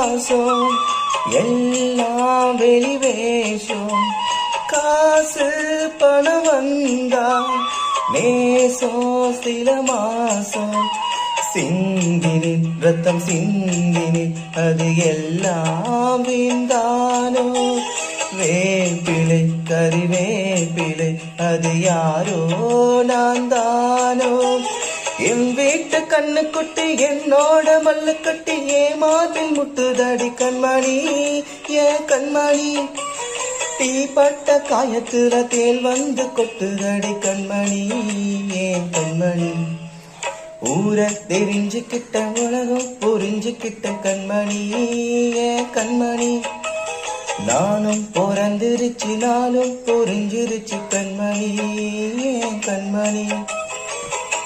பாசம் எல்லாம் வெளிவேஷம். காசு பணம் வந்தா நேசம் சில மாசம். சிந்தினில் ரத்தம் சிந்தினில் அது எல்லாம் வீந்தானோ. வேப்பிலை கறிவேப்பிலை அது யாரோ நான் தானோ. என் வீட்டு கண்ணு குட்டி என்னோட மல்லு கட்டி ஏமாத்தில் முட்டுதடி கண்மணி ஏன் கண்மணி. தீ பட்ட காயத்துல தேல் வந்து கொட்டுதடி கண்மணி ஏன் கண்மணி. ஊரை தெரிஞ்சுக்கிட்ட உலகம் புரிஞ்சுக்கிட்ட கண்மணி ஏன் கண்மணி. நானும் பிறந்திருச்சு நானும் புரிஞ்சிருச்சு கண்மணி ஏன் கண்மணி.